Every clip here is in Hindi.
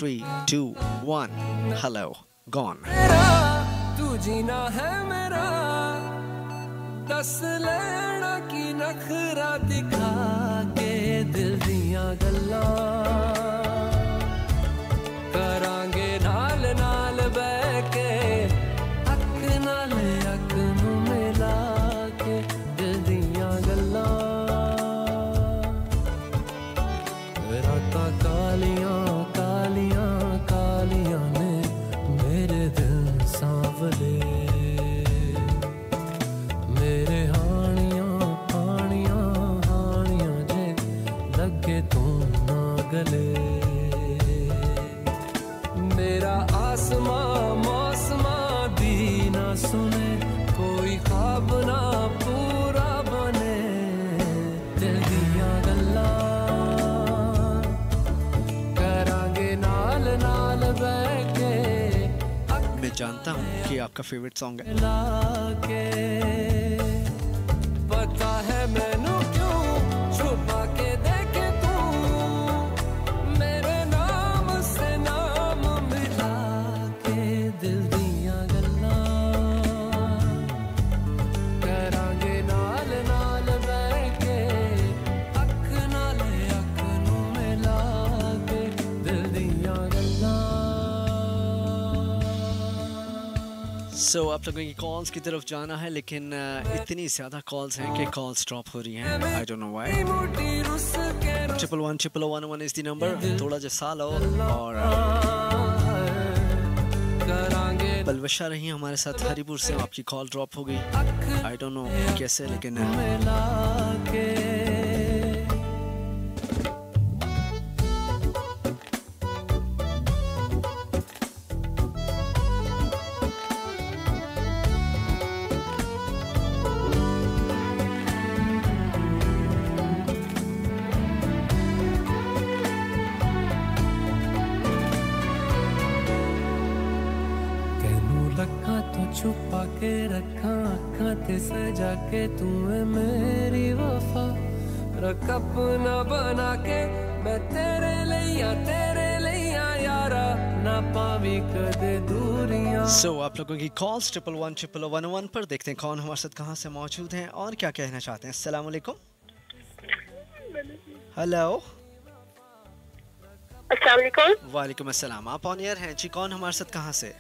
3, 2, 1. Hello, gone. तू जीना है मेरा, दस लेना की नखरा दिखा के दिल दियां गल्लां करांगे नाल नाल बैठ के अख नाल अख नूं मिला के दिल दियां गल्लां रातां कालियां कालियां कालियां ने मेरे दिल सांवले मेरे हानियां हानियां हानियां जे लगे तू ना गले मेरा आसमां मौसमां दी ना सुने कोई ख्वाब ना पूरा बने दिल दियां गल्लां करांगे नाल नाल बैठ के मैं जानता हूँ कि आपका फेवरेट सॉन्ग है। के पता है मैनू क्यों छुपा के देखे तू मेरे नाम से नाम मिला के दिल दियां गल्लां करांगे नाल नाल बैठ के अख नाल अख नूं मिला के दिल दियां गल्लां सो आप लोगों की कॉल्स की तरफ जाना है, लेकिन इतनी ज़्यादा कॉल्स हैं कि कॉल्स ड्रॉप हो रही हैं। I don't know why. 111-111-111 is the number. थोड़ा जैसा लो और बलवशा रही हमारे साथ। हरीपुर से आपकी कॉल ड्रॉप हो गई। आई डोंट नो कैसे, लेकिन छुपा के रखा अखा ते सजा के तू है मेरी वफा रख अपना बना के मैं तेरे लिया यारा ना पावी कदे दूरियां। सो आप लोगों की कॉल्स 111-111 पर देखते हैं कौन हमारे साथ कहाँ से मौजूद हैं और क्या कहना चाहते हैं। अस्सलाम वालेकुम। हेलो। अस्सलाम वालेकुम। वालेकुम अस्सलाम। आप ऑन एयर हैं जी। कौन हमारे साथ कहाँ से?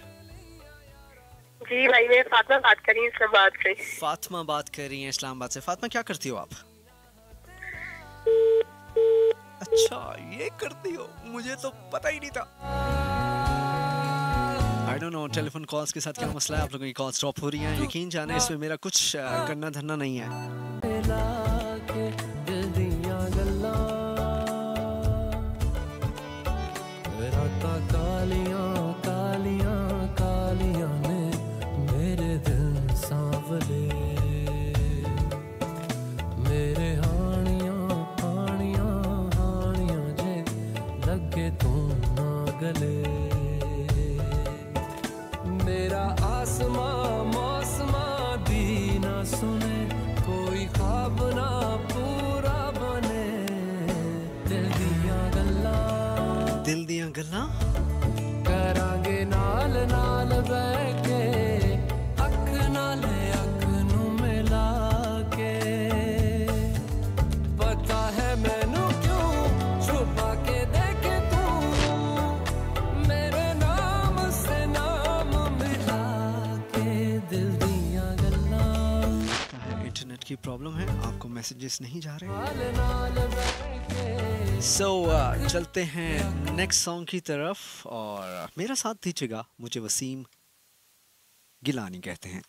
जी भाई, मैं फातिमा बात कर रही हूँ इस्लामाबाद से। फातिमा बात कर रही हैं इस्लामाबाद से। फातिमा क्या करती हो आप? अच्छा ये करती हो, मुझे तो पता ही नहीं था। I don't know telephone calls के साथ क्या मसला है। आप लोगों की कॉल्स ड्रॉप हो रही हैं। यकीन जाने इसमें मेरा कुछ करना धरना नहीं है। कालियां कालियां कालियां ने मेरे दिल सांवले मेरे हानियां हानियां हानियां जे लगे तू ना गले मेरा आसमां मौसमां दी ना सुने कोई ख्वाब ना पूरा बने दिल दियां गल्लां करांगे नाल नाल बैठ के अख नाल अख नूं मिला के पता है मैनू क्यों छुपा के देखे तू मेरे नाम से नाम मिला के दिल दियां गल्लां। इंटरनेट की प्रॉब्लम है, आपको मैसेजेस नहीं जा रहे। नाल नाल बैठ के सो चलते हैं नेक्स्ट सॉन्ग की तरफ और मेरा साथ दीजिएगा। मुझे वसीम गिलानी कहते हैं।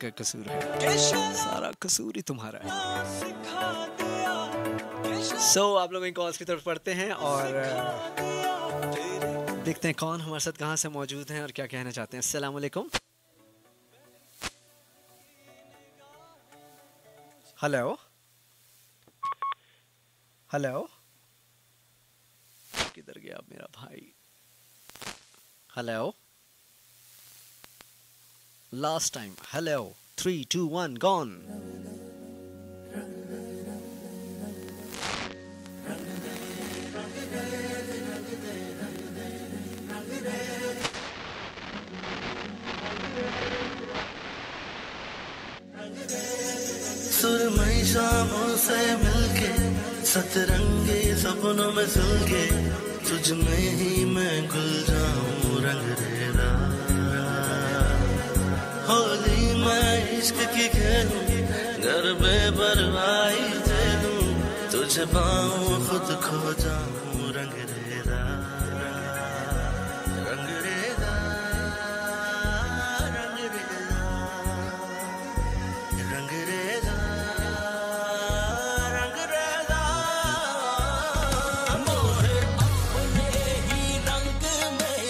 का कसूर है, सारा कसूर ही तुम्हारा है। आप लोग इन कॉल्स की तरफ पढ़ते हैं और देखते हैं कौन हमारे साथ कहाँ से मौजूद हैं और क्या कहना चाहते हैं। अस्सलाम वालेकुम। हेलो हेलो, किधर गया मेरा भाई? Hello, last time. Hello, 3 2 1 gone. सुरमई शामों से मिलके सतरंगी सपनों में सुलगे तुझ में ही मैं घुल जाऊं रंग रेरा। होली मैं इश्क की खेलूं घर बेपरवाही झेलूं तुझे पाऊं खुद खो जाऊं रंग रेरा। रंग रेरा रंग रेरा रंग रेरा रंग रेरा। मोहे अपने ही रंग में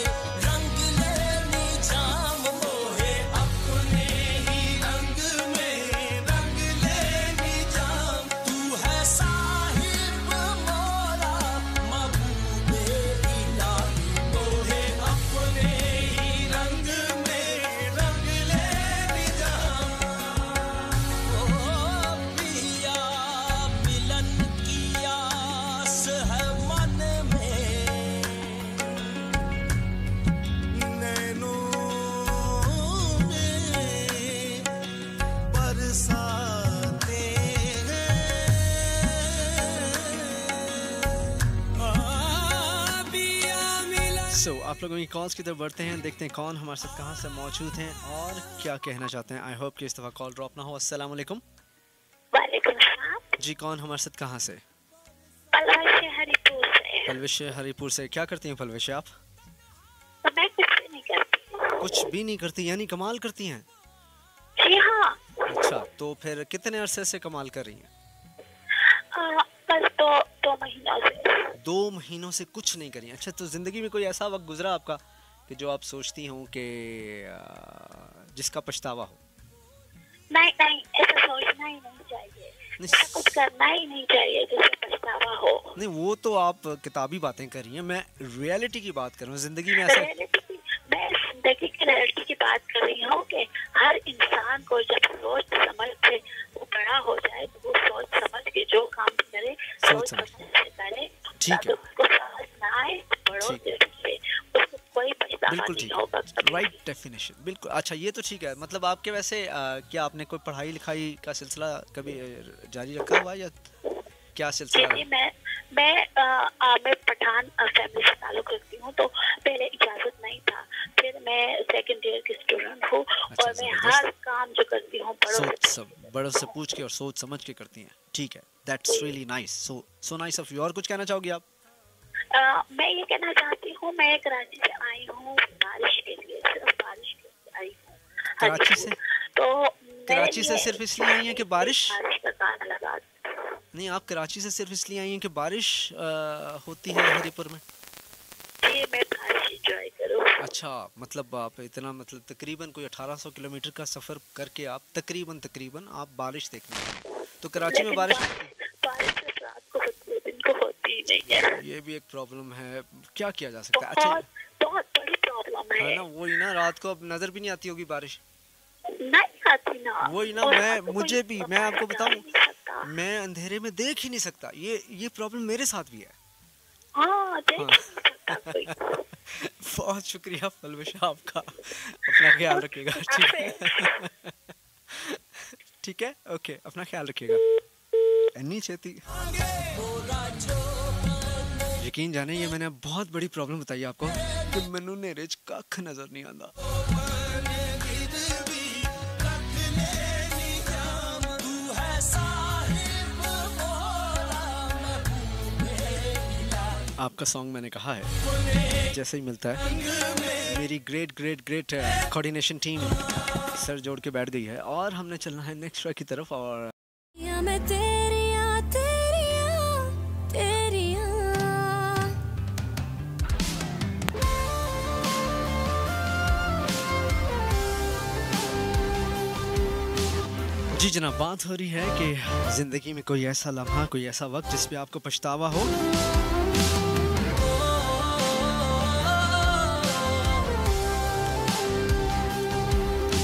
रंग लेनी जाम। मोहे अपने ही रंग में रंग लेनी जाम। तू है साहिब मोरा महबूबे इलाही। मोहे अपने ही रंग में रंग लेनी जाम। ओ पिया मिलन की आस है मन में नैनों में बरसाते हैं। पिया मिलन। आप लोगों की कॉल्स की तरफ बढ़ते हैं, देखते हैं कौन हमारे साथ कहाँ से मौजूद हैं और क्या कहना चाहते हैं। आई होप कि इस दफ़ा कॉल ड्रॉप ना हो। अस्सलाम वालेकुम। वालेकुम सलाम। जी, कौन हमारे साथ कहाँ से? पलवल से हरिपुर से। पलवेश हरीपुर से। क्या करती हैं पलवेश आप? मैं कुछ भी नहीं करती। कुछ भी नहीं करती यानी कमाल करती हैं? जी हाँ। अच्छा, तो फिर कितने अरसे से कमाल कर रही हैं? बस दो महीनों से। 2 महीनों से कुछ नहीं करी। अच्छा, तो जिंदगी में कोई ऐसा वक्त गुजरा आपका कि जो आप सोचती हो कि जिसका पछतावा हो? नहीं नहीं, ऐसा सोचना ही नहीं चाहिए। ऐसा कुछ करना ही नहीं चाहिए जिससे पछतावा हो। नहीं, वो तो आप किताबी बातें कर रही हैं, मैं रियलिटी की बात कर रहा हूँ। जिंदगी में ऐसा मैं जिंदगी की रियलिटी की बात कर रही हूँ कि हर इंसान को जब सोच समझ से वो बड़ा हो जाए तो वो सोच समझ के जो काम भी करे सोच समझ से करे। ठीक है, उसको समझ ना आए बड़ों से पूछे, उसको कोई पछतावा बिल्कुल नहीं ठीक होगा है, कभी। राइट डेफिनेशन, बिल्कुल। अच्छा, ये तो ठीक है। मतलब आपके वैसे क्या आपने कोई पढ़ाई लिखाई का सिलसिला कभी जारी रखा हुआ या क्या सिलसिला जी, है? मैं पठान फैमिली से ताल्लुक रखती हूँ, तो पहले इजाजत नहीं था। फिर मैं सेकंड ईयर की स्टूडेंट हूँ और मैं हर काम जो करती हूँ बड़ों से पूछ के और सोच समझ के करती हैं। ठीक है, that's really nice, so nice of you. और कुछ कहना चाहोगी आप? मैं ये कहना चाहती हूँ, मैं कराची से आई हूँ बारिश के लिए, सिर्फ बारिश के लिए आई हूँ कराची से? तो कराची से सिर्फ इसलिए आई हैं कि बारिश का गाना लगा। नहीं, आप कराची से सिर्फ इसलिए आई हैं कि बारिश होती है हरीपुर में? जी, मैं बारिश एंजॉय करूँ। अच्छा, मतलब आप इतना, मतलब तकरीबन कोई 1800 किलोमीटर का सफ़र करके आप तकरीबन आप बारिश देखने आए। तो कराची में बारिश रात को दिन को होती ही नहीं है। ये भी एक प्रॉब्लम है, क्या किया जा सकता है? अच्छा, बहुत बड़ी प्रॉब्लम है ना, वही ना, रात को अब नजर भी नहीं आती होगी बारिश। नहीं आती ना, वही ना, मुझे भी, मैं आपको बताऊं, मैं अंधेरे में देख ही नहीं सकता। ये प्रॉब्लम मेरे साथ भी है। हाँ, देख नहीं सकता कोई। बहुत शुक्रिया पलवेश आपका, अपना ख्याल रखिएगा। ठीक है, ठीक है, ओके, अपना ख्याल रखिएगा। इतनी छेती, यकीन जाने, ये मैंने बहुत बड़ी प्रॉब्लम बताई आपको कि मैनू नेरे च कख नजर नहीं आता। आपका सॉन्ग मैंने कहा है जैसे ही मिलता है। मेरी ग्रेट कोऑर्डिनेशन टीम सर जोड़ के बैठ गई है और हमने चलना है नेक्स्ट ट्रैक की तरफ। और मैं तेरिया तेरिया तेरिया। जी जनाब, बात हो रही है कि जिंदगी में कोई ऐसा लम्हा, कोई ऐसा वक्त जिस पे आपको पछतावा हो।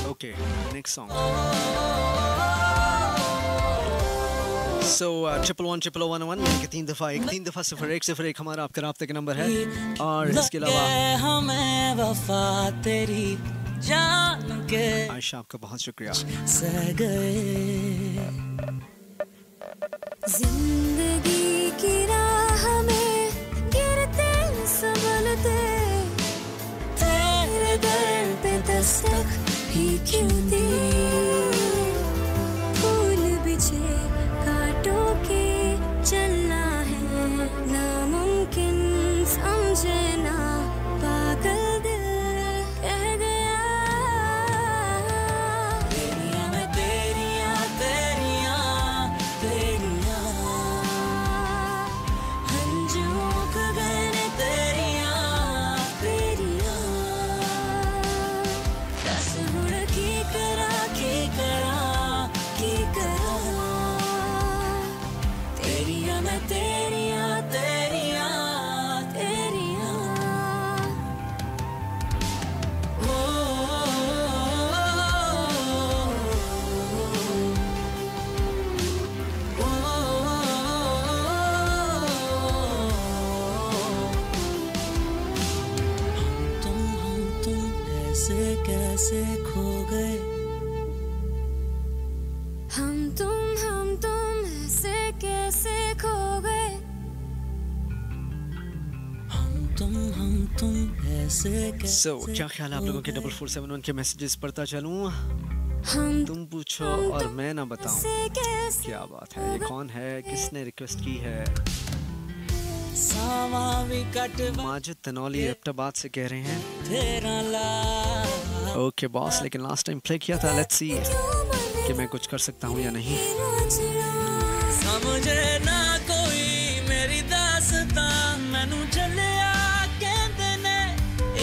Okay, next song. सो 11111 यानी कि 3 दफा 01 हमारा आपका राब्ते का नंबर है। और इसके अलावा हमें वफा तेरी जान के आयशा, आपका बहुत शुक्रिया। सह गए जिंदगी की राह में गिरते संभलते तेरे दर पे दस्तक ही क्यों दी। फूल बिछे कांटों के चलना है नामुमकिन, समझे ना पागल दिल कह गया। तेरिया मैं तेरिया तेरिया तेरिया, हंजुओं को गए तेरिया तेरिया। दस मुड़ की करा तेरिया मैं तेरिया तेरिया तेरिया। ओ, हम तुम ऐसे कैसे खो गए। हम तुम ऐसे कैसे खो गए। हम तुम ऐसे कैसे सो क्या ख्याल है आप लोगों के? 4471 के मैसेजेस पढ़ता चलूं, हम तुम पूछो और मैं ना बताऊं। कैसे क्या बात है, ये कौन है, किसने रिक्वेस्ट की है? सावा भी कट माजिद तनौली एबटाबाद से कह रहे हैं। तेरा ला ओके बॉस, लेकिन लास्ट टाइम प्ले किया था, लेट्स सी कि मैं कुछ कर सकता हूँ या नहीं। समझे ना कोई मेरी दास्तां, मैनू चलिया कहंदे ने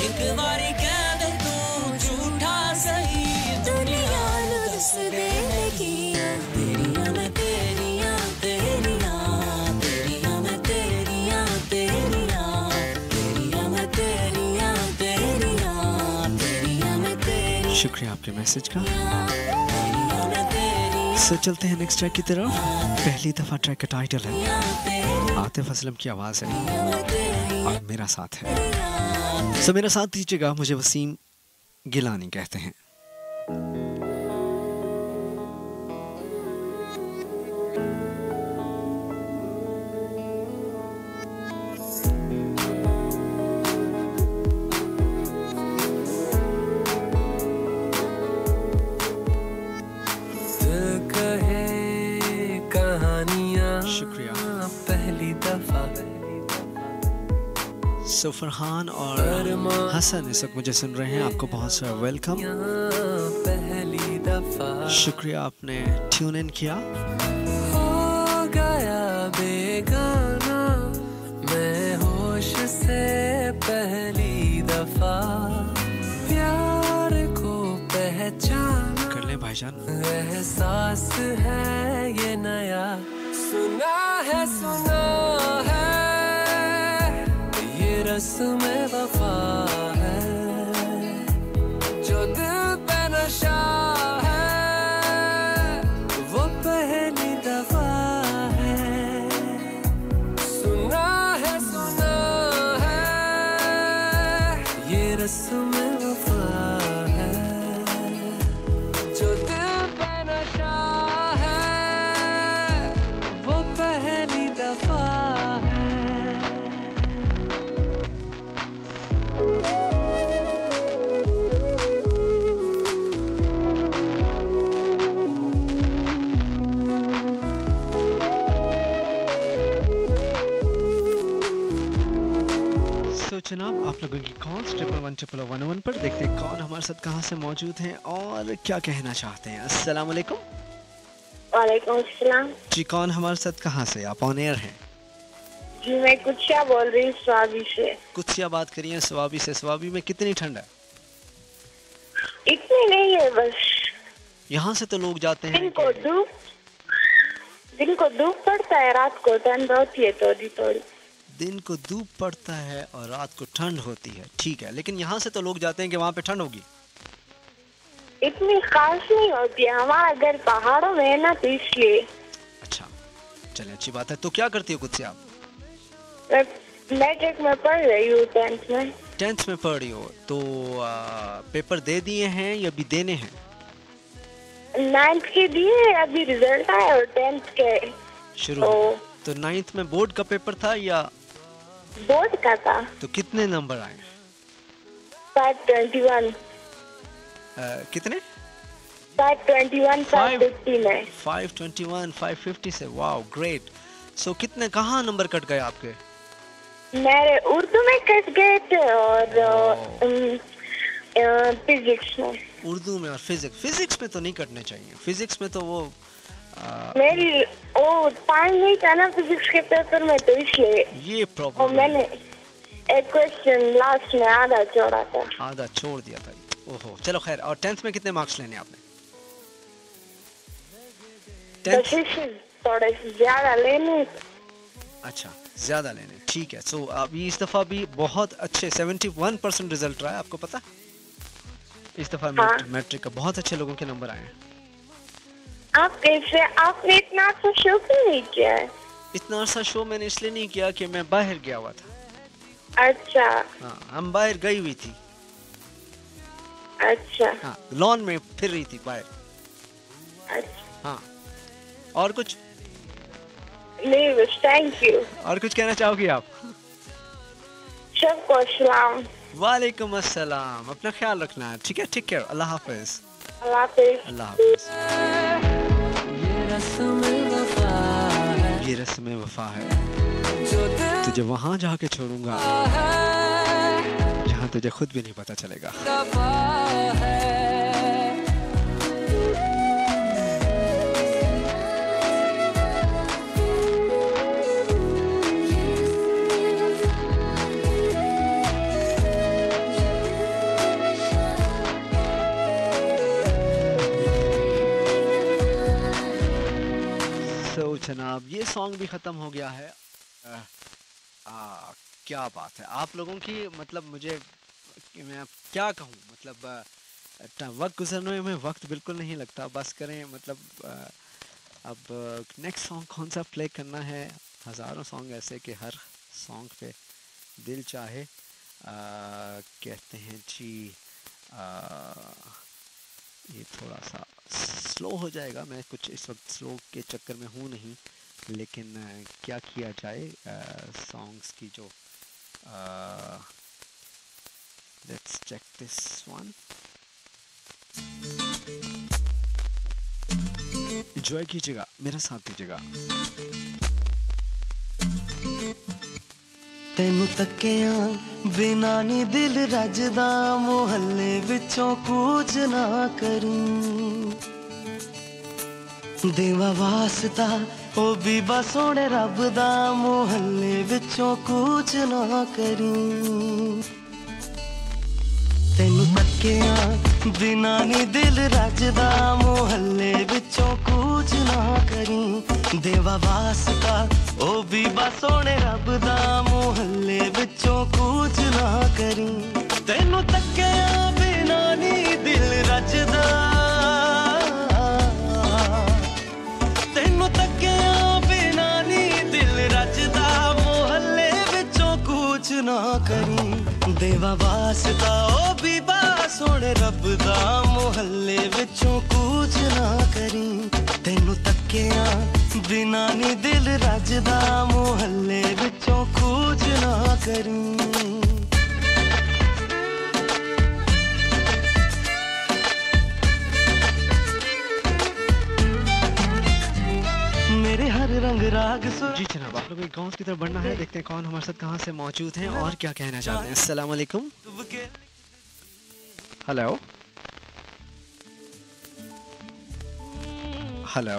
एक बारी कह दे तू झूठा सही। दुनिया नु दस दे कि तेरिया मैं तेरिया तेरिया तेरिया मैं तेरिया तेरिया तेरिया मैं तेरिया तेरिया तेरिया मैं तेरिया। शुक्रिया आपके मैसेज का। सो चलते हैं नेक्स्ट ट्रैक की तरफ। पहली दफा ट्रैक का टाइटल है, आतिफ असलम की आवाज़ है और मेरा साथ है। सो मेरा साथ दीजिएगा, मुझे वसीम गिलानी कहते हैं। शुक्रिया। पहली दफा सो फरहान और हसन इस वक्त मुझे सुन रहे हैं, आपको बहुत सारा वेलकम। पहली दफा शुक्रिया आपने ट्यून इन किया। हो गया बेगाना मैं होश से पहली दफा, प्यार को पहचान कर ले भाईजान। एहसास है ये नया, सुना है ये रस्म वफा है, जो दिल पे नशा है वो पहली दफा है। सुना है ये रस्म वफा है, जो दिल पे नशा है वो पहली दफा है। जनाब, आप लोगों की कॉल 111 पर देखते हैं कौन हमारे साथ कहाँ से मौजूद हैं और क्या कहना चाहते हैं। अस्सलाम वालेकुम। वालेकुम अस्सलाम। जी, कौन हमारे साथ कहाँ से? आप ऑन एयर हैं। जी, मैं कुछिया बोल रही हूँ स्वाबी से। कुछिया बात करिए स्वाबी से। स्वाबी में कितनी ठंड है? इतनी नहीं है, बस यहाँ से तो लोग जाते हैं दिन को धूप पड़ता है, रात को ठंड होती है थोड़ी थोड़ी। दिन को धूप पड़ता है और रात को ठंड होती है, ठीक है, लेकिन यहाँ से तो लोग जाते हैं कि वहाँ पे ठंड होगी। इतनी खास नहीं होती है, हमारा घर पहाड़ों में है ना, तो इसलिए। अच्छा, चलिए अच्छी बात है। तो क्या करती हो कुछ से आप? मैट्रिक में पढ़ रही हूँ, 10th में। 10th में पढ़ रही हो, तो पेपर दे दिए हैं या अभी देने हैं? 9th के दिए, अभी रिजल्ट आया, और 10th के शुरू। तो 9th में बोर्ड का पेपर था या बोर्ड का था? तो कितने नंबर आए? 521। कितने? 521, 550 में। 521, 550 से, वाओ ग्रेट। सो कितने, कहाँ नंबर कट गए आपके? मेरे उर्दू में कट गए थे और फिजिक्स में। उर्दू में और फिजिक्स में तो नहीं कटने चाहिए। फिजिक्स में तो वो मेरी वो टाइम नहीं था ना फिजिक्स के पेपर में, तो इसलिए ये प्रॉब्लम। और मैंने एक क्वेश्चन लास्ट में आधा छोड़ा था। आधा छोड़ दिया था। ओहो, चलो खैर। और 10th में कितने मार्क्स लेने आपने? 10th थोड़े ज्यादा लेने। अच्छा, ज्यादा लेने, ठीक है। सो अभी इस दफा भी बहुत अच्छे 71% रिजल्ट रहा है, आपको पता? इस दफा मैट्रिक का बहुत अच्छे लोगों के नंबर आए हैं। आप कैसे, आपने इतना अच्छा शो क्यों नहीं किया है? इतना अच्छा शो मैंने इसलिए नहीं किया कि मैं बाहर गया हुआ था। अच्छा। हाँ, हम बाहर गई हुई थी। अच्छा। हाँ, लॉन में फिर रही थी बाहर। अच्छा। हाँ, और कुछ नहीं, बस थैंक यू। और कुछ कहना चाहोगी आप? सबको सलाम। वालेकुम अस्सलाम। अपना ख्याल रखना है, ठीक है? Take care. अल्लाह हाफिज। अल्लाह हाफिज। अल्लाह हाफिज। ये रस्म वफा है, तुझे वहाँ जाके छोड़ूंगा जहाँ तुझे खुद भी नहीं पता चलेगा। जनाब, ये सॉन्ग भी ख़त्म हो गया है। क्या बात है आप लोगों की, मतलब मुझे मैं क्या कहूँ, मतलब वक्त गुजरने में वक्त बिल्कुल नहीं लगता। बस करें, मतलब अब नेक्स्ट सॉन्ग कौन सा प्ले करना है? हज़ारों सॉन्ग ऐसे कि हर सॉन्ग पे दिल चाहे। कहते हैं जी, ये थोड़ा सा स्लो हो जाएगा। मैं कुछ इस वक्त स्लो के चक्कर में हूँ नहीं, लेकिन क्या किया जाए, सॉन्ग्स की जो let's check this one. Enjoy कीजिएगा, मेरा साथ दीजिएगा। तेनू तकिया बिना नी दिल रजदा, मोहल्ले विचों कूच ना करी। देवा वास्ता ओ बीबा सोने रब दा, मोहल्ले विचों कूच ना करी। तेनू तकिया बिना नी दिल रजदा, मोहल्ले विचों कूच ना करी। देवा वास्ता ओ बीबा सोने रब दा, मोहल्ले विचों कूच ना करी। तेनू तकिया बिना नी दिल रजदा, तेनू तकिया बिना नी दिल रजदा, मोहल्ले विचों कूच ना करी। देवा वास्ता ओ बीबा सोने रब दा, मोहल्ले विचों कूच ना करी। तेनू तकिया बिना नी दिल रजदा, मोहल्ले विचों कूच ना करी। मेरे हर रंग राग जी जनाब, आप लोग गाँव की तरफ बढ़ना है। देखते हैं कौन हमारे साथ कहाँ से मौजूद हैं और क्या कहना चाहते हैं। अस्सलाम वालेकुम। Hello hello.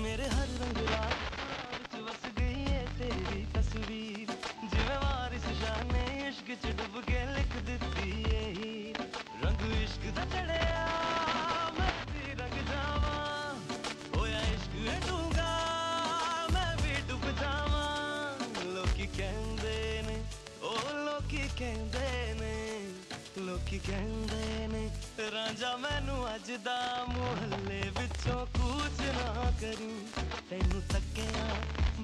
मेरे हर रंग राग बस गई है तेरी तस्वीर, जिवें वारिस शाह ने इश्क च डुब के लिख दित्ती है हीर। रंग इश्क दा चढ़िया मैं भी रंग जावा, होया इश्क है डूंगा मैं भी डुब जावा। लोकी कहंदे ने ओ लोकी कहंदे ने, लोकी कहंदे ने रांझा मैनू अज दा मुहल्ले विचों कूच ना करी। तैनू तक्किया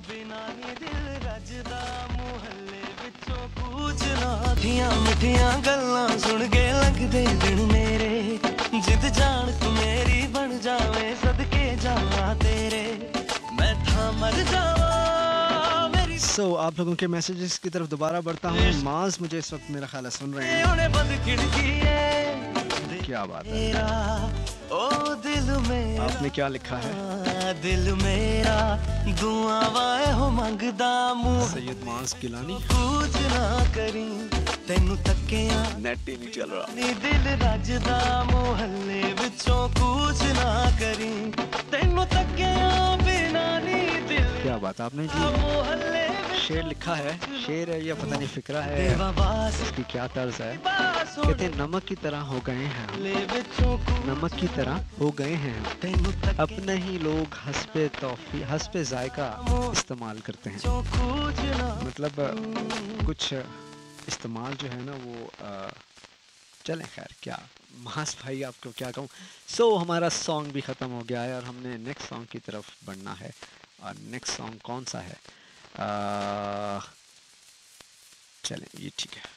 बिना नी दिल रजदा, मुहल्ले विचों कूच ना। मिठियां मिठियां गल्लां सुन के लगदे दिन मेरे, जिद जान तू मेरी बन जावे सदके जावा तेरे, मैं था मर जावा। आप लोगों के मैसेजेस की तरफ दोबारा बढ़ता हूँ। माज मुझे इस वक्त मेरा ख्याल है सुन रहे हैं। बंद खिड़की है क्या बात है। ओ दिल मेरा आपने क्या लिखा है? दिल मेरा दुआ वाए हो मंगदा, मुंह सैयद माज गिलानी। कुछ ना करी तैनू तक्किया नेट ही नहीं चल रहा। नी दिल रजदा मुहल्ले विचों कुछ ना करी, तैनू तक्किया बिना नी दिल। क्या बात, आपने जी मुहल्ले शेर लिखा है। शेर है या पता नहीं फिक्रा है, इसकी क्या तर्ज है। कहते हैं नमक की तरह हो गए हैं, नमक की तरह हो गए हैं, अपने ही लोग हस्बे जायका इस्तेमाल करते हैं। मतलब कुछ इस्तेमाल जो है ना वो चलें खैर, क्या मास भाई आपको क्या कहूँ। हमारा सॉन्ग भी ख़त्म हो गया है और हमने नेक्स्ट सॉन्ग की तरफ बढ़ना है। और नेक्स्ट सॉन्ग कौन सा है? चलें ये ठीक है।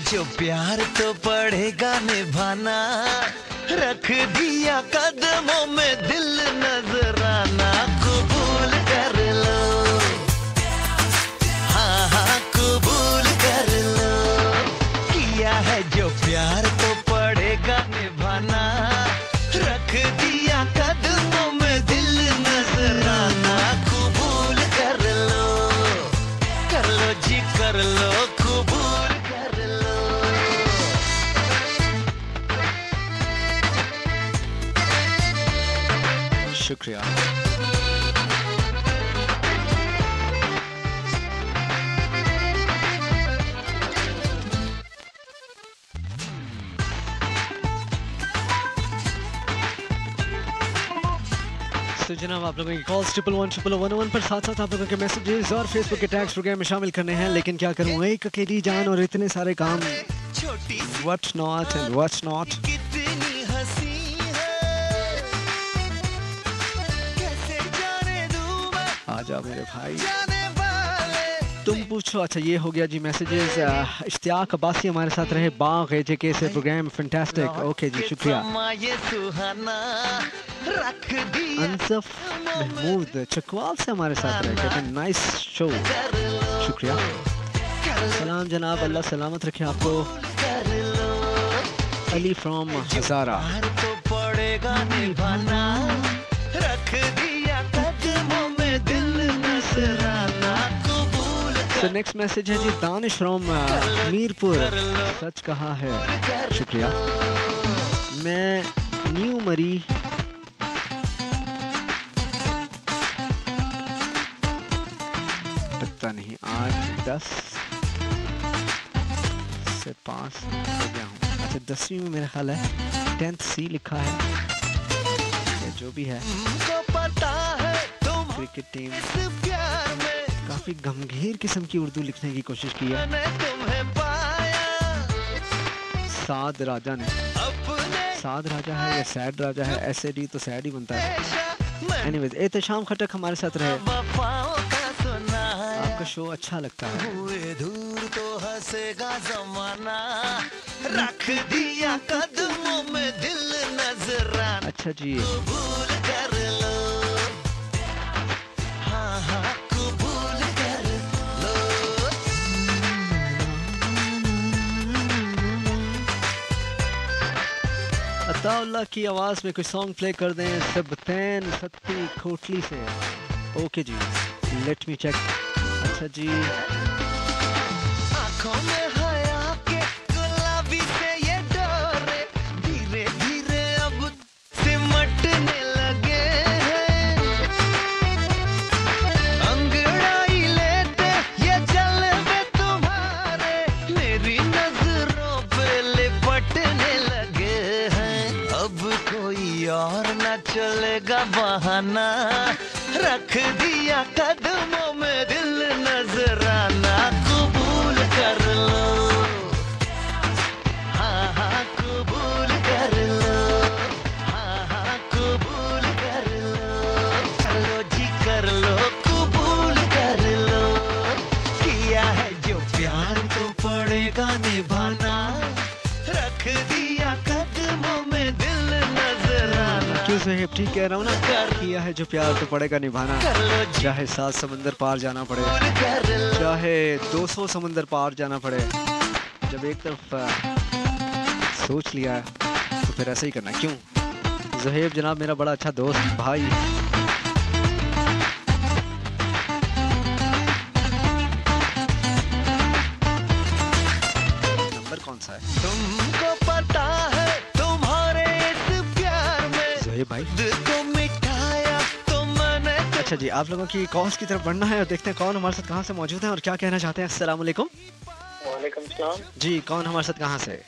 जो प्यार तो पड़ेगा निभाना, रख दिया कदमों में दिल नजराना, कबूल कर लो, हाँ हाँ कबूल कर लो। किया है जो प्यार तो पड़ेगा निभाना, रख दिया कदमों में दिल नजराना, कबूल कर लो जी कर लो कबूल। शुक्रिया। तो जनाब आप लोगों की कॉल्स 111-111 पर साथ साथ आप लोगों के मैसेजेस और फेसबुक के टैग्स प्रोग्राम में शामिल करने हैं। लेकिन क्या करूँ, एक अकेली जान और इतने सारे काम, what's not and what's not. आजा मेरे भाई तुम पूछो। अच्छा ये हो गया जी मैसेजेस। इश्तियाक अब्बासी हमारे साथ रहे बाग एजेके से प्रोग्राम फैंटास्टिक। ओके जी शुक्रिया। अंसफ महमूद चकवाल से हमारे साथ रहे, कहते हैं नाइस शो, शुक्रिया। सलाम जनाब, अल्लाह सलामत रखे आपको। अली फ्रॉम हजारा। तो नेक्स्ट मैसेज है जी दानिश फ्रॉम मीरपुर। सच कहा है, शुक्रिया। मैं न्यू मरी पता नहीं, आज 10 से 5 हो गया हूँ। अच्छा 10वीं में मेरा ख्याल है 10th C लिखा है, जो भी है। क्रिकेट टीम काफी गंभीर किस्म की उर्दू लिखने की कोशिश की है साद राजा ने। साद राजा है या सैड राजा है? SAD तो सैड ही बनता है। एनीवेज एहतशाम खटक हमारे साथ रहे। आपका शो अच्छा लगता है। हुए दूर तो हंसेगा जमाना, रख दिया कदमों में दिल नजराना। अच्छा जी, कबूल कर लो, हाँ हाँ कबूल कर लो। अताउल्लाह की आवाज में कोई सॉन्ग प्ले कर दें, सबतैन सत्ती खोटली से। ओके जी, लेट मी चेक। अच्छा जी, आंखों में हया के गुलाबी से ये डोरे धीरे धीरे अब सिमटने लगे हैं। अंगड़ाई लेते ये जलवे तुम्हारे मेरी नजरों पे लिपटने लगे हैं। अब कोई और न चलेगा बहाना, रख दिया कदमों में दिल नजराना। कबूल कर लो, हाँ हाँ कबूल कर लो, हाँ हाँ कबूल कर लो जी कर लो, कबूल कर लो। किया है जो प्यार तो पड़ेगा निभाना, रख दिया कदमों में दिल नजराना। क्यों ज़ोहैब ठीक कह रहा हूँ ना, किया है जो प्यार तो पड़ेगा निभाना, चाहे 7 समंदर पार जाना पड़े, चाहे 200 समंदर पार जाना पड़े। जब एक तरफ सोच लिया है तो फिर ऐसे ही करना। क्यों ज़ोहैब जनाब मेरा बड़ा अच्छा दोस्त भाई। नंबर कौन सा है? तुमको पता है तुम्हारे इस प्यार में ज़ोहैब भाई, दिल को मिठाया तो मैंने। अच्छा जी, आप लोगों की कॉल्स की तरफ बढ़ना है और देखते हैं कौन हमारे साथ कहाँ से मौजूद है और क्या कहना चाहते हैं। अस्सलाम वालेकुम। वालेकुम सलाम जी, कौन हमारे साथ कहाँ से?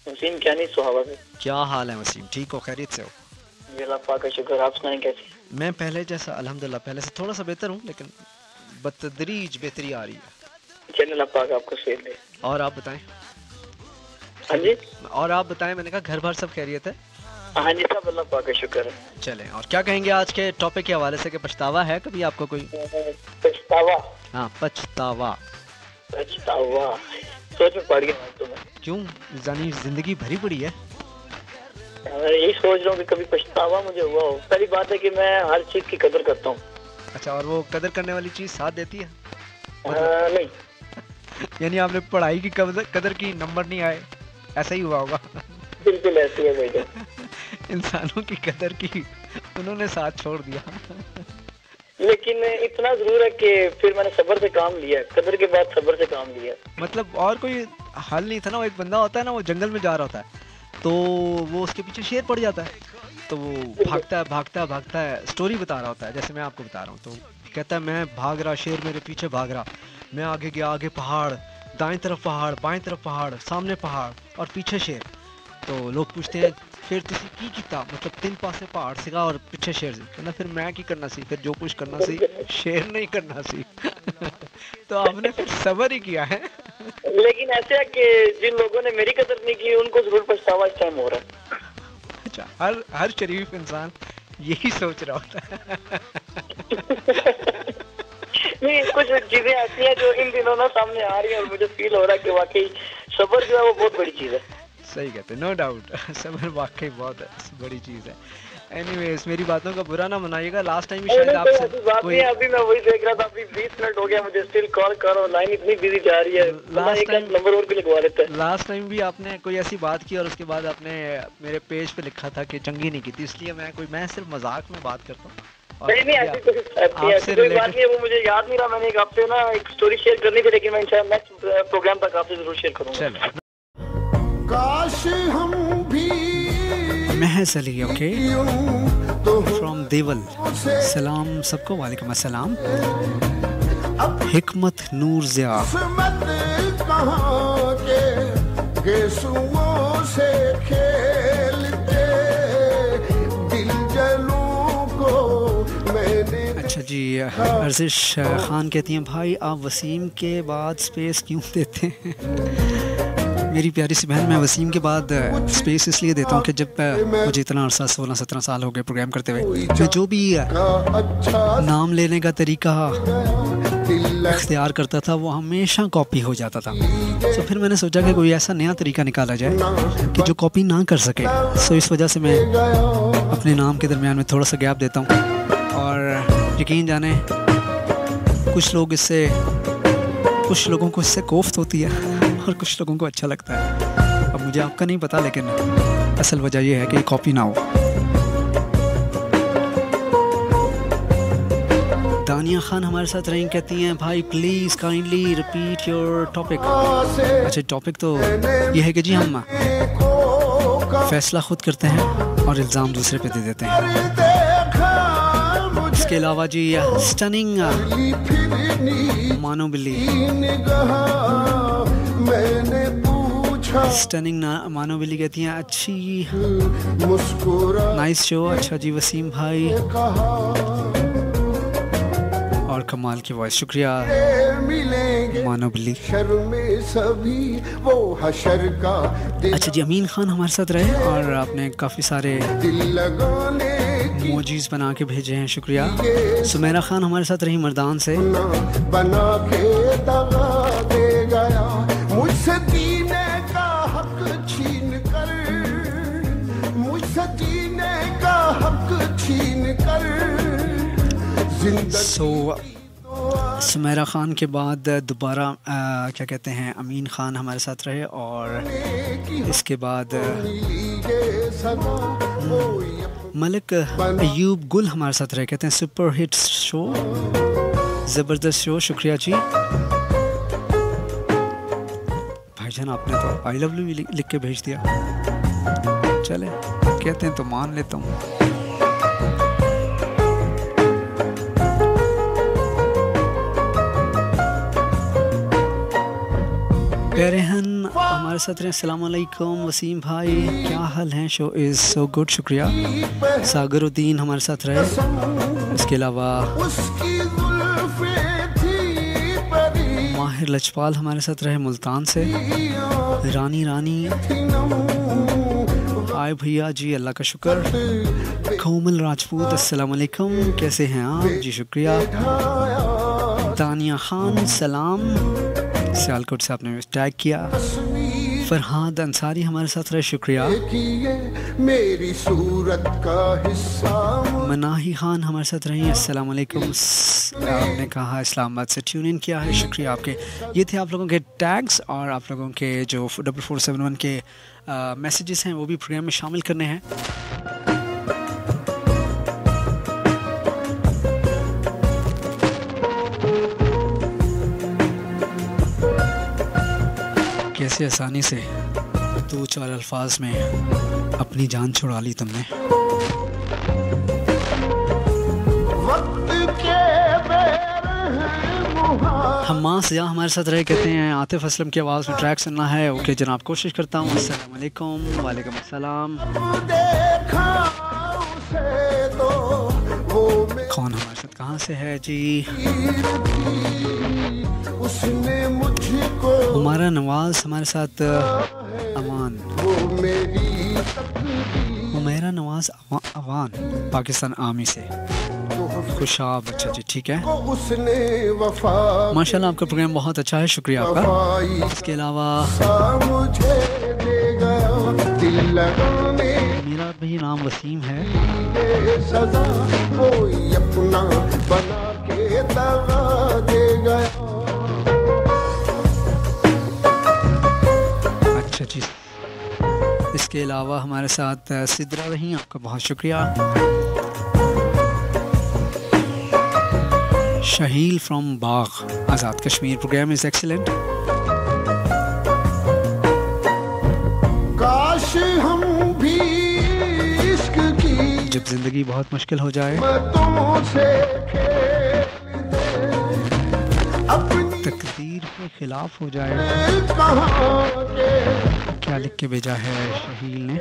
वसीम क्या नहीं सुहावा से। क्या हाल है वसीम, ठीक हो, खैरियत से हो? जी अल्लाह पाक का शुक्र, आप सुनाएं कैसे? मैं पहले जैसा अल्हम्दुलिल्लाह, पहले से थोड़ा सा बेहतर हूँ, लेकिन बतदरीज बेहतरी आ रही है। चलिए अल्लाह पाक आपको सेहत दे। और आप बताएं? हाँ जी, और आप बताएं, मैंने कहा घर भर सब खैरियत है? हाँ जी सब अल्लाह पाक का शुक्र है। चलें, और क्या कहेंगे आज के टॉपिक के हवाले से? कि पछतावा है कभी आपको कोई? पछतावा? हाँ, पछतावा। पछतावा सोच में पड़ गया तो मैं। क्यों, जानी जिंदगी भरी पड़ी है। यही सोच रहा हूँ कि कभी पछतावा मुझे हुआ हो। पहली बात है कि मैं हर चीज की कदर करता हूँ। अच्छा, और वो कदर करने वाली चीज साथ देती है? नहीं। यानी आपने पढ़ाई की कदर की, नंबर नहीं आए, ऐसा ही हुआ होगा। बिल्कुल ऐसी है भाई। इंसानों की कदर की, उन्होंने साथ छोड़ दिया। लेकिन इतना जरूर है कि फिर मैंने सब्र से काम लिया, कदर के बाद सब्र से काम लिया। मतलब और कोई हल नहीं था ना। वो एक बंदा होता है ना, वो जंगल में जा रहा होता है, तो वो उसके पीछे शेर पड़ जाता है, तो वो भागता है भागता है भागता है, स्टोरी बता रहा होता है जैसे मैं आपको बता रहा हूँ। तो कहता है मैं भाग रहा, शेर मेरे पीछे भाग रहा, मैं आगे गया, आगे पहाड़, दाएं तरफ पहाड़, बाएं तरफ पहाड़, सामने पहाड़ और पीछे शेर। तो लोग पूछते हैं फिर तुसी की कीता, मतलब 3 पासे पहाड़ सीगा और पीछे शेर सी। कहना फिर मैं की करना सी, फिर जो कुछ करना सी शेर नहीं करना सी। तो आपने फिर सब्र ही किया है। लेकिन ऐसे है कि जिन लोगों ने मेरी कदर नहीं की उनको जरूर पछतावा इस टाइम हो रहा है। अच्छा, हर शरीफ इंसान यही सोच रहा होता है। नहीं, कुछ चीजें ऐसी हैं जो इन दिनों ना सामने आ रही हैं और मुझे फील हो रहा है कि वाकई सब्र जो है वो बहुत बड़ी चीज है। सही कहते हैं, नो डाउट, सब्र वाकई बहुत बड़ी चीज है। एनीवेज, मेरी बातों का बुरा ना मनाइएगा। लास्ट टाइम भी शायद आपसे कोई, अभी मैं वही देख रहा था, अभी 20 मिनट हो गया मुझे स्टिल कॉल करो, लाइन इतनी बिजी जा रही है। लास्ट टाइम नंबर और भी लगवा लेते हैं। लास्ट टाइम भी आपने कोई ऐसी बात की और उसके बाद आपने मेरे पेज पे लिखा था कि चंगी नहीं की थी, इसलिए मैं सिर्फ मजाक में बात करता हूँ। नहीं, ऐसी कोई बात नहीं है, वो मुझे याद नहीं रहा। मैंने आपसे ना एक स्टोरी शेयर करनी थी, लेकिन मैं इंशाल्लाह नेक्स्ट प्रोग्राम तक आपसे जरूर शेयर करूंगा। काश हम भी महज अली, ओके, फ्रॉम देवल। सलाम सबको, वालेकुम अस्सलाम। हिकमत नूर ज़िया, कहाँ के गेसुओं से खेलते दिल जलूं को मैंने। अच्छा जी, अर्जिश खान कहती हैं भाई आप वसीम के बाद स्पेस क्यों देते हैं? मेरी प्यारी सी बहन, मैं वसीम के बाद स्पेस इसलिए देता हूँ कि जब मुझे इतना अर्सा 16-17 साल हो गए प्रोग्राम करते हुए, मैं जो भी नाम लेने का तरीका इख्तियार करता था वो हमेशा कॉपी हो जाता था। तो फिर मैंने सोचा कि कोई ऐसा नया तरीका निकाला जाए कि जो कॉपी ना कर सके। सो इस वजह से मैं अपने नाम के दरमियान में थोड़ा सा गैप देता हूँ, और यकीन जाने कुछ लोगों को इससे कोफ्त होती है और कुछ लोगों को अच्छा लगता है। अब मुझे आपका नहीं पता, लेकिन असल वजह यह है कि कॉपी ना हो। दानिया खान हमारे साथ रही, कहती हैं भाई please kindly repeat your topic. अच्छा, टॉपिक तो ये है कि जी हम फैसला खुद करते हैं और इल्ज़ाम दूसरे पे दे देते हैं। इसके अलावा जी स्टनिंग मानो बिल्ली, स्टनिंग मानो बिल्ली कहती हैं अच्छी नाइस शो। अच्छा जी वसीम भाई, और कमाल की वॉइस, शुक्रिया मानो बिल्ली। अच्छा जी अमीन खान हमारे साथ रहे और आपने काफ़ी सारे मोजीज बना के भेजे हैं, शुक्रिया। सुमेरा खान हमारे साथ रही मर्दान से। बना के दगा दे गया मुझसे जीने का हक छीन कर, मुझसे जीने का हक छीन कर। सुमेरा खान के बाद दोबारा क्या कहते हैं अमीन खान हमारे साथ रहे, और इसके बाद मलिक अयूब गुल हमारे साथ रहे, कहते हैं सुपर हिट शो, ज़बरदस्त शो, शुक्रिया जी। भाईजान आपने तो आई लव यू लिख के भेज दिया, चले कहते हैं तो मान लेता हूँ। पेरेहन हमारे साथ रहे, अस्सलाम वालेकुम वसीम भाई, क्या हाल है? शो इज़ सो गुड, शुक्रिया। सागरुद्दीन हमारे साथ रहे, इसके अलावा माहिर लजपाल हमारे साथ रहे मुल्तान से। रानी आए भैया जी, अल्लाह का शुक्र। कोमल राजपूत अस्सलाम वालेकुम, कैसे हैं आप? जी शुक्रिया। दानिया खान सलाम, सियालकोट से आपने टैग किया। फरहाद अंसारी हमारे साथ रहे, शुक्रिया। मेरी सूरत का हिस्सा। मनाही खान हमारे साथ रही, अस्सलाम वालेकुम। आपने कहा इस्लामाबाद से ट्यून इन किया है, शुक्रिया आपके। ये थे आप लोगों के टैग्स और आप लोगों के जो 4471 के मैसेजेस हैं वो भी प्रोग्राम में शामिल करने हैं। कैसे आसानी से 2-4 अल्फाज में अपनी जान छुड़ा ली तुमने। हम्मास या हमारे साथ रहे, कहते हैं आतिफ असलम की आवाज़ में ट्रैक सुनना है। ओके जनाब, कोशिश करता हूँ। अस्सलाम वालेकुम। वालेकुम अस्सलाम। कौन हमारे साथ कहाँ से है जी? हमारा नवाज हमारे साथ, अमान हुमैरा नवाज अवान, पाकिस्तान आर्मी से, खुशाब। अच्छा जी ठीक है, माशाल्लाह आपका प्रोग्राम बहुत अच्छा है, शुक्रिया आपका। इसके अलावा मेरा भी नाम वसीम है। अच्छा जी, इसके अलावा हमारे साथ सिद्रा रही, आपका बहुत शुक्रिया। Shaheel from Bagh Azad Kashmir, programme is excellent. काश हम भी इश्क की जब जिंदगी बहुत मुश्किल हो जाए, तकदीर के खिलाफ हो जाए। क्या लिख के भेजा है शहील ने?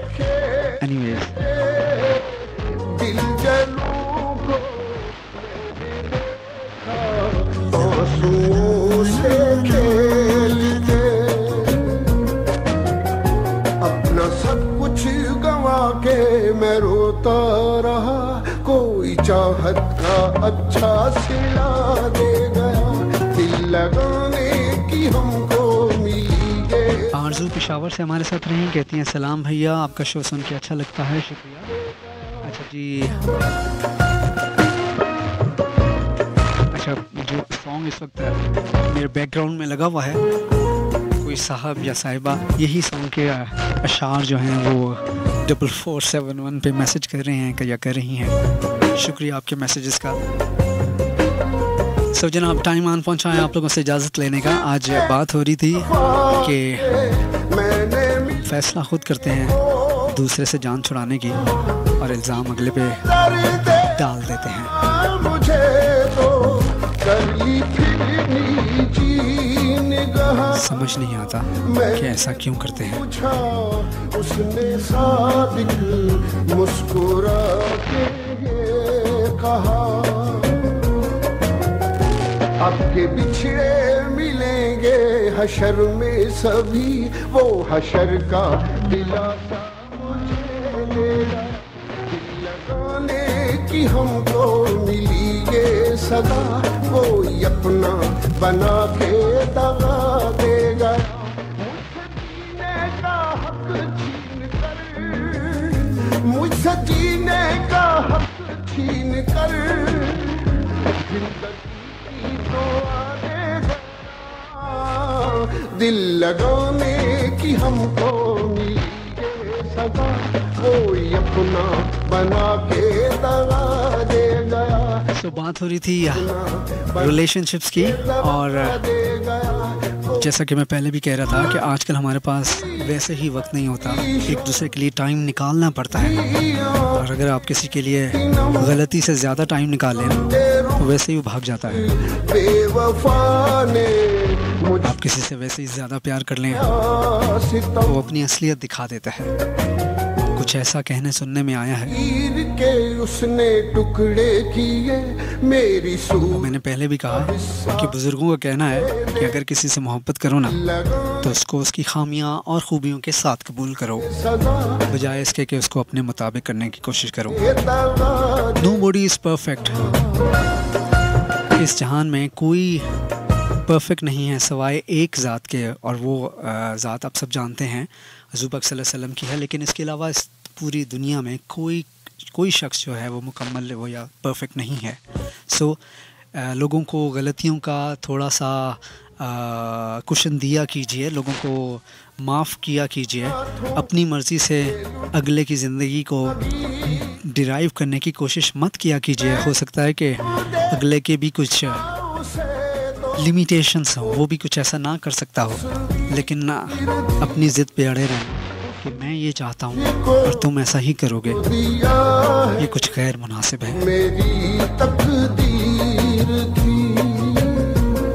एनीवेज, अपना सब कुछ गंवा के मैं रोता रहा, कोई चाहत का अच्छा सिला दे गया, दिल पेशावर से हमारे साथ रही, कहती हैं सलाम भैया, आपका शो सुन के अच्छा लगता है, शुक्रिया। अच्छा जी, अच्छा जो सॉन्ग इस वक्त मेरे बैकग्राउंड में लगा हुआ है, कोई साहब या साहिबा यही सॉन्ग के अशार जो हैं वो 4471 पे मैसेज कर रहे हैं या कर रही हैं। शुक्रिया आपके मैसेजेस का। सो जनाब, टाइम आन पहुंचा है आप लोगों से इजाज़त लेने का। आज बात हो रही थी कि फैसला खुद करते हैं दूसरे से जान छुड़ाने की और इल्ज़ाम अगले पे डाल देते हैं। समझ नहीं आता कि ऐसा क्यों करते हैं। उसने सादिक मुस्कुरा के कहा, अब के बिछड़े मिलेंगे हशर में सभी, वो हशर का दिलासा मुझे देगा। दिल लगाने की हमको मिली ये सदा, वो अपना बना के दगा देगा। मुझसे जीने का हक छीन कर जिंदगी तो आने, दिल लगाने की हमको मिली ये सदा, वो अपना बना के दगा देगा। तो बात हो रही थी रिलेशनशिप्स की, और जैसा कि मैं पहले भी कह रहा था कि आजकल हमारे पास वैसे ही वक्त नहीं होता, एक दूसरे के लिए टाइम निकालना पड़ता है। और अगर आप किसी के लिए गलती से ज़्यादा टाइम निकाल लें तो वैसे ही वो भाग जाता है। आप किसी से वैसे ही ज़्यादा प्यार कर लें तो वो अपनी असलियत दिखा देता है। कुछ ऐसा कहने सुनने में आया है के उसने टुकड़े किए मेरी मैंने पहले भी कहा कि बुजुर्गों का कहना है कि अगर किसी से मोहब्बत करो ना तो उसको उसकी खामियां और खूबियों के साथ कबूल करो, बजाय इसके कि उसको अपने मुताबिक करने की कोशिश करो। Nobody is perfect. इस जहान में कोई परफेक्ट नहीं है सिवाय एक ज़ात के, और वो ज़ात आप सब जानते हैं हुज़ूर पाक सल्लल्लाहु अलैहि वसल्लम की है। लेकिन इसके अलावा इस पूरी दुनिया में कोई शख्स जो है वो मुकम्मल वो या परफेक्ट नहीं है। लोगों को गलतियों का थोड़ा सा कुशन दिया कीजिए, लोगों को माफ़ किया कीजिए, अपनी मर्ज़ी से अगले की ज़िंदगी को डिराइव करने की कोशिश मत किया कीजिए। हो सकता है कि अगले के भी कुछ लिमिटेशंस हो, वो भी कुछ ऐसा ना कर सकता हो, लेकिन ना अपनी ज़िद पे अड़े रहें कि मैं ये चाहता हूँ और तुम ऐसा ही करोगे, ये कुछ गैर मुनासिब है।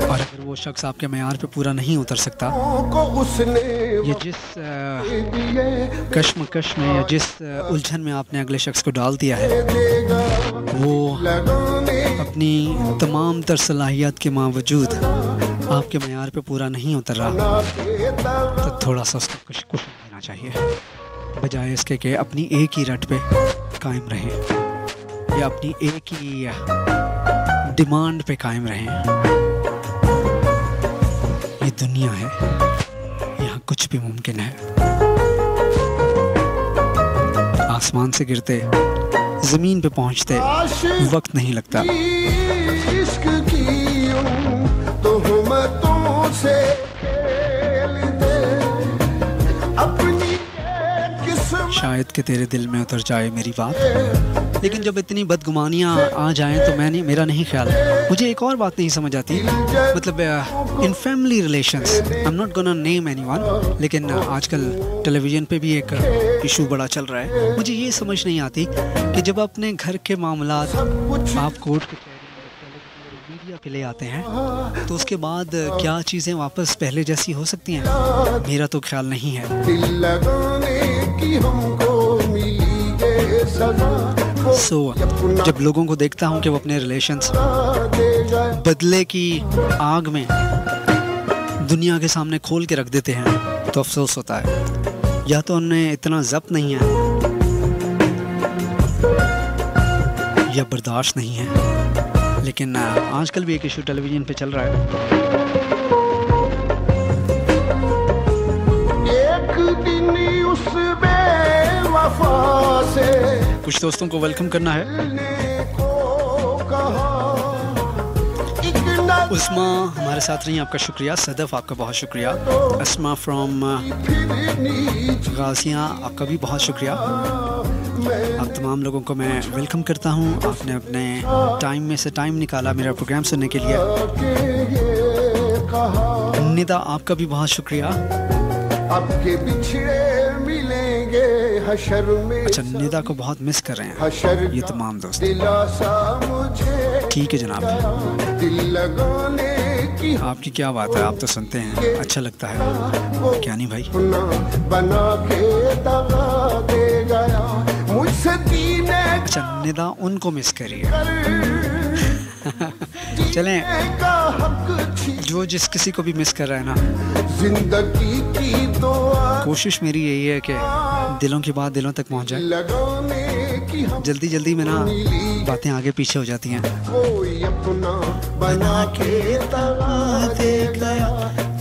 और अगर वो शख्स आपके मेयार पे पूरा नहीं उतर सकता, ये जिस कश्मकश में या जिस उलझन में आपने अगले शख्स को डाल दिया है, वो अपनी तमाम तर सलाहियत के बावजूद आपके मेयार पे पूरा नहीं उतर रहा, तो थोड़ा सा उसको कुछ देना चाहिए, बजाय इसके कि अपनी एक ही रट पे कायम रहें या अपनी एक ही डिमांड पे कायम रहें। ये दुनिया है, यहाँ कुछ भी मुमकिन है। आसमान से गिरते ज़मीन पे पहुँचते वक्त नहीं लगता। इश्क की तोहमतों से अपनी शायद कि तेरे दिल में उतर जाए मेरी बात, लेकिन जब इतनी बदगुमानियाँ आ जाएं तो मेरा नहीं ख्याल। मुझे एक और बात नहीं समझ आती, मतलब in family relations, I am not gonna name anyone, लेकिन आजकल टेलीविज़न पे भी एक इशू बड़ा चल रहा है। मुझे ये समझ नहीं आती कि जब अपने घर के मामलात आप कोर्ट के मीडिया पे ले आते हैं तो उसके बाद क्या चीज़ें वापस पहले जैसी हो सकती हैं? मेरा तो ख्याल नहीं है। जब लोगों को देखता हूँ कि वो अपने रिलेशंस बदले की आग में दुनिया के सामने खोल के रख देते हैं तो अफसोस होता है। या तो उन्हें इतना ज़ब्त नहीं है या बर्दाश्त नहीं है। लेकिन आजकल भी एक इशू टेलीविज़न पे चल रहा है। एक कुछ दोस्तों को वेलकम करना है। उस्मा हमारे साथ रही, आपका शुक्रिया। सदफ आपका बहुत शुक्रिया। अस्मा फ्रॉम गाजियाँ आपका भी बहुत शुक्रिया। आप तमाम लोगों को मैं वेलकम करता हूँ। आपने अपने टाइम में से टाइम निकाला मेरा प्रोग्राम सुनने के लिए। निदा आपका भी बहुत शुक्रिया। आपके बिछड़े मिलेंगे हशर में। अच्छा, निदा को बहुत मिस कर रहे हैं ये तमाम दोस्त। ठीक है जनाब, दिल लगाने की आपकी क्या बात है, आप तो सुनते हैं, अच्छा लगता है क्या नहीं भाई। बना के दगा दे गया मुझसे दीने। अच्छा, निदा उनको मिस करिए। चलें, जो जिस किसी को भी मिस कर रहा है ना, जिंदगी की दुआ कोशिश मेरी यही है कि दिलों की बात दिलों तक पहुंच जाए। जल्दी जल्दी में ना बातें आगे पीछे हो जाती हैं। कोई अपना बना के दगा दे गया,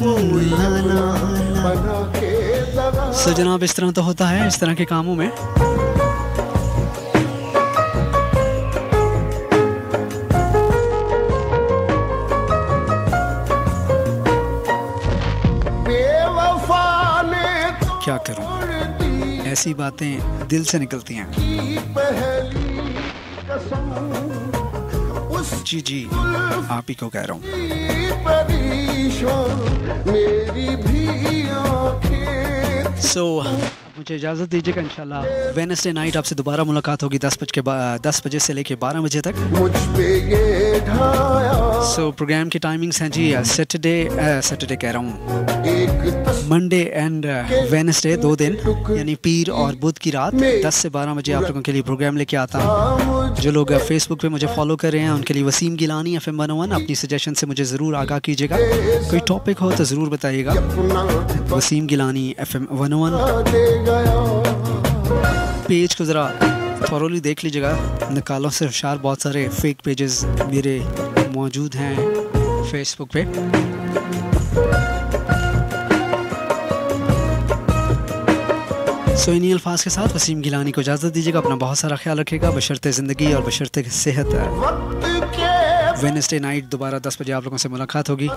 बना के दगा। सो जनाब, इस तरह तो होता है इस तरह के कामों में। क्या करूं, ऐसी बातें दिल से निकलती हैं। जी जी, आप ही को कह रहा हूँ। सो मुझे इजाज़त दीजिएगा। इंशाल्लाह वेडनेसडे नाइट आपसे दोबारा मुलाकात होगी 10 बजे से लेके 12 बजे तक। सो प्रोग्राम की टाइमिंग्स हैं जी, सैटरडे कह रहा हूँ, मंडे एंड वेडनेसडे, 2 दिन, यानी पीर और बुध की रात 10 से 12 बजे आप लोगों के लिए प्रोग्राम लेके आता हूँ। जो लोग फेसबुक पे मुझे फॉलो कर रहे हैं उनके लिए वसीम गिलानी FM 101। अपनी सजेशन से मुझे ज़रूर आगाह कीजिएगा, कोई टॉपिक हो तो ज़रूर बताइएगा। वसीम गिलानी FM 101 पेज को ज़रा थॉरोली देख लीजिएगा। निकालों से होशियार बहुत सारे फेक पेजेस मेरे मौजूद हैं फेसबुक पे। सो इन्हीं अल्फाज के साथ वसीम गिलानी को इजाज़त दीजिएगा। अपना बहुत सारा ख्याल रखिएगा, बशर्ते ज़िंदगी और बशर्ते सेहत। वेडनेसडे नाइट दोबारा 10 बजे आप लोगों से मुलाकात होगी।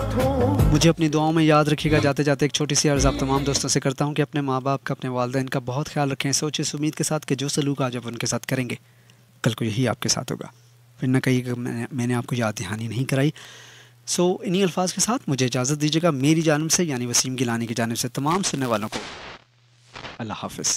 मुझे अपनी दुआओं में याद रखिएगा। जाते जाते एक छोटी सी अर्ज़ आप तमाम दोस्तों से करता हूँ कि अपने माँ बाप का, अपने वालिदैन का बहुत ख्याल रखें। सोच इस उम्मीद के साथ कि जो सलूक आज आप उनके साथ करेंगे कल को यही आपके साथ होगा। फिर ना कहीं मैंने आपको याद दहानी नहीं कराई। सो इन्हीं अल्फाज के साथ मुझे इजाज़त दीजिएगा मेरी जानिब से, यानी वसीम गिलानी की जानिब से। तमाम सुनने वालों को अल्लाह हाफ़िज़।